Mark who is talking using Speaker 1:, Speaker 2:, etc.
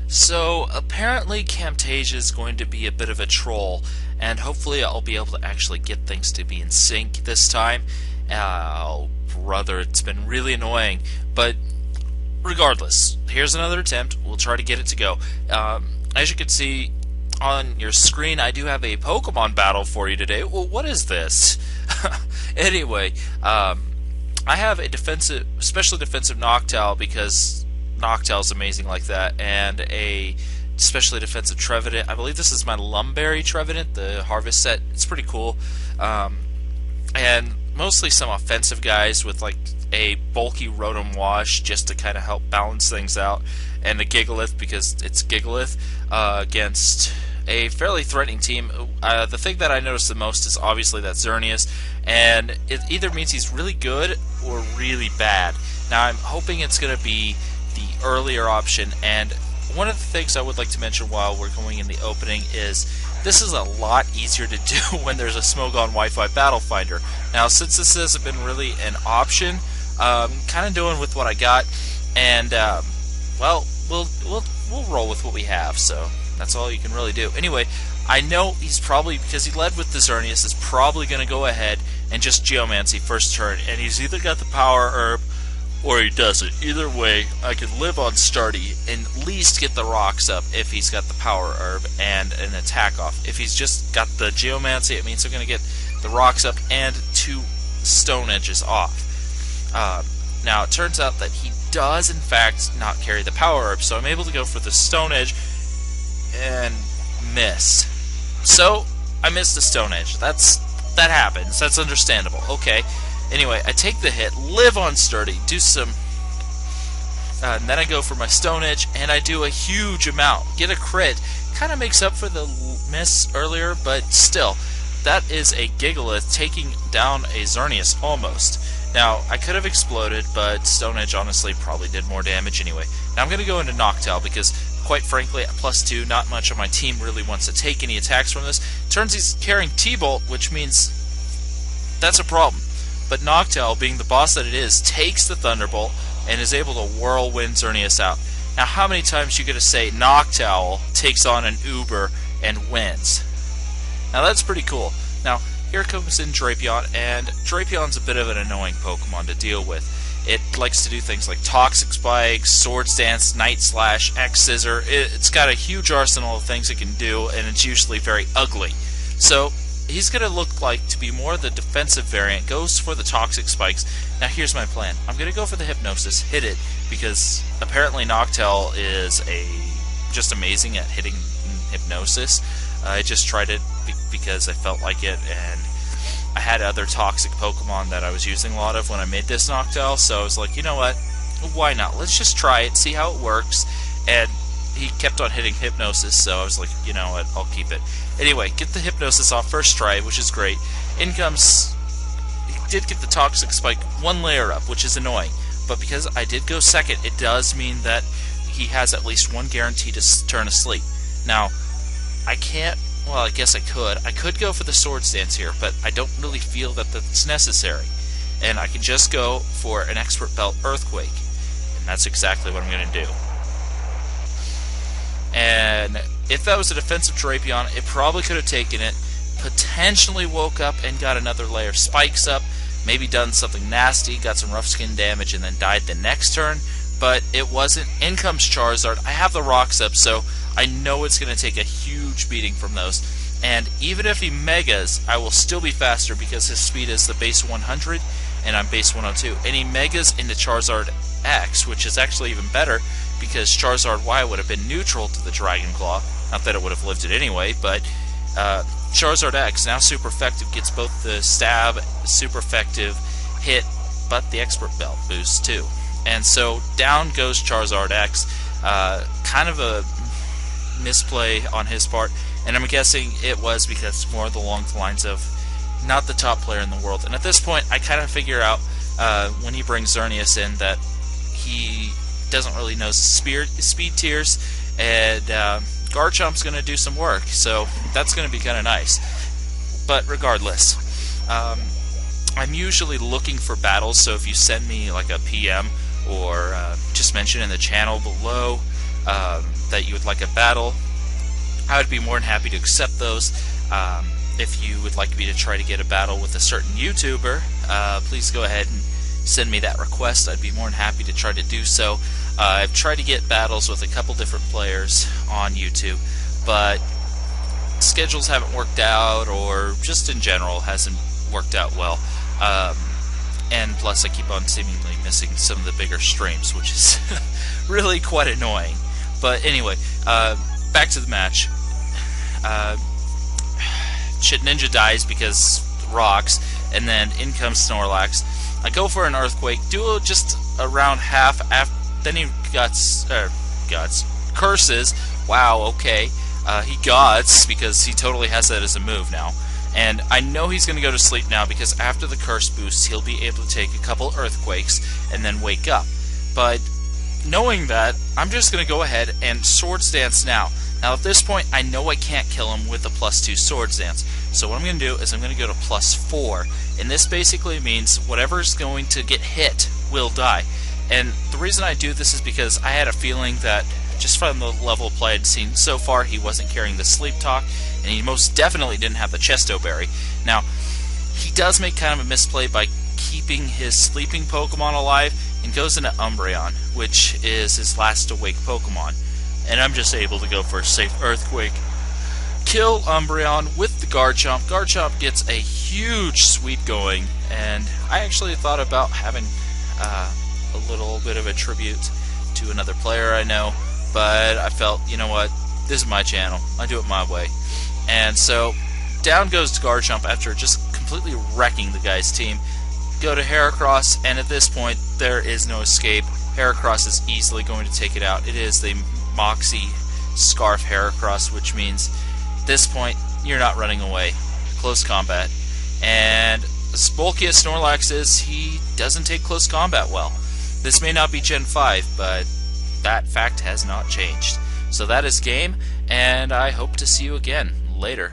Speaker 1: So apparently Camtasia is going to be a bit of a troll, and hopefully I'll be able to actually get things to be in sync this time. Oh, brother, it's been really annoying, but regardless, here's another attempt. We'll try to get it to go. As you can see on your screen, I do have a Pokemon battle for you today. Well, what is this? Anyway, I have a specially defensive Noctowl because Noctowl is amazing like that, and a specially defensive Trevenant. I believe this is my Lumberry Trevenant, the Harvest set. It's pretty cool. And mostly some offensive guys with like a bulky Rotom Wash just to kind of help balance things out, and a Gigalith because it's Gigalith against a fairly threatening team. The thing that I noticed the most is obviously that Xerneas, and it either means he's really good or really bad. Now I'm hoping it's going to be the earlier option, and one of the things I would like to mention while we're going in the opening is this is a lot easier to do when there's a Smogon Wi-Fi Battle Finder. Now, since this hasn't been really an option, kind of doing with what I got, and well, we'll roll with what we have. So that's all you can really do. Anyway, I know he's probably, because he led with the Xerneas, is probably going to go ahead and just Geomancy first turn, and he's either got the Power Herb or he doesn't. Either way, I can live on Starty and at least get the rocks up if he's got the Power Herb and an attack off. If he's just got the Geomancy, it means I'm going to get the rocks up and 2 Stone Edges off. Now, it turns out that he does, in fact, not carry the Power Herb, so I'm able to go for the Stone Edge and miss. So, I missed the Stone Edge. That happens. That's understandable. Okay. Anyway, I take the hit, live on Sturdy, do some, and then I go for my Stone Edge, and I do a huge amount. Get a crit. Kind of makes up for the miss earlier, but still, that is a Gigalith taking down a Xerneas almost. Now, I could have exploded, but Stone Edge honestly probably did more damage anyway. Now I'm going to go into Noctowl because, quite frankly, at +2, not much of my team really wants to take any attacks from this. Turns he's carrying T-Bolt, which means that's a problem. But Noctowl, being the boss that it is, takes the Thunderbolt and is able to whirlwind Xerneas out. Now, how many times are you going to say Noctowl takes on an Uber and wins? Now, that's pretty cool. Now, here comes in Drapion, and Drapion's a bit of an annoying Pokemon to deal with. It likes to do things like Toxic Spike, Swords Dance, Night Slash, X Scissor. It's got a huge arsenal of things it can do, and it's usually very ugly. So, he's going to look like to be more the defensive variant, goes for the Toxic Spikes. Now here's my plan. I'm going to go for the Hypnosis, hit it, because apparently Noctowl is just amazing at hitting Hypnosis. I just tried it because I felt like it, and I had other toxic Pokemon that I was using a lot of when I made this Noctowl, so I was like, you know what, why not? Let's just try it, see how it works, and he kept on hitting Hypnosis, so I was like, you know what, I'll keep it. Anyway, get the Hypnosis off first try, which is great. In comes... He did get the Toxic Spike 1 layer up, which is annoying. But because I did go second, it does mean that he has at least 1 guarantee to turn asleep. Now, I can't... Well, I guess I could. I could go for the Swords Dance here, but I don't really feel that that's necessary. And I can just go for an Expert Belt Earthquake. And that's exactly what I'm going to do. And if that was a defensive Drapion, it probably could have taken it, potentially woke up and got another layer of spikes up, maybe done something nasty, got some rough skin damage, and then died the next turn, but it wasn't. In comes Charizard. I have the rocks up, so I know it's going to take a huge beating from those. And even if he Megas, I will still be faster because his speed is the base 100, and I'm base 102. And he Megas into Charizard X, which is actually even better, because Charizard Y would have been neutral to the Dragon Claw. Not that it would have lived it anyway, but Charizard X, now super effective, gets both the stab, super effective hit, but the Expert Belt boost too. And so down goes Charizard X. Kind of a misplay on his part, and I'm guessing it was because more along the lines of not the top player in the world. And at this point, I kind of figure out when he brings Xerneas in that he doesn't really know speed tiers, and Garchomp's going to do some work, so that's going to be kind of nice. But regardless, I'm usually looking for battles, so if you send me like a PM or just mention in the channel below that you would like a battle, I would be more than happy to accept those. If you would like me to try to get a battle with a certain YouTuber, please go ahead and send me that request. I'd be more than happy to try to do so. I've tried to get battles with a couple different players on YouTube, but schedules haven't worked out, or just in general hasn't worked out well. And plus I keep on seemingly missing some of the bigger streams, which is really quite annoying. But anyway, back to the match. Shit Ninja dies because rocks, and then in comes Snorlax. I go for an Earthquake, do just around half, then he curses. Wow, okay. He gods, because he totally has that as a move now. And I know he's going to go to sleep now, because after the curse boost, he'll be able to take a couple Earthquakes and then wake up. But knowing that, I'm just going to go ahead and Swords Dance now. Now at this point, I know I can't kill him with a +2 Swords Dance. So what I'm going to do is I'm going to go to +4. And this basically means whatever's going to get hit will die. And the reason I do this is because I had a feeling that, just from the level of play I'd seen so far, he wasn't carrying the Sleep Talk, and he most definitely didn't have the Chesto Berry. Now, he does make kind of a misplay by keeping his sleeping Pokemon alive, and goes into Umbreon, which is his last awake Pokemon. And I'm just able to go for a safe Earthquake, kill Umbreon with the Garchomp. Garchomp gets a huge sweep going, and I actually thought about having a little bit of a tribute to another player I know, but I felt, you know what, this is my channel, I do it my way. And so down goes Garchomp after just completely wrecking the guy's team. Go to Heracross, and at this point there is no escape. Heracross is easily going to take it out. It is the Moxie Scarf Heracross, which means at this point you're not running away. Close combat. And as bulky as Snorlax is, he doesn't take close combat well. This may not be Gen 5, but that fact has not changed. So that is game, and I hope to see you again later.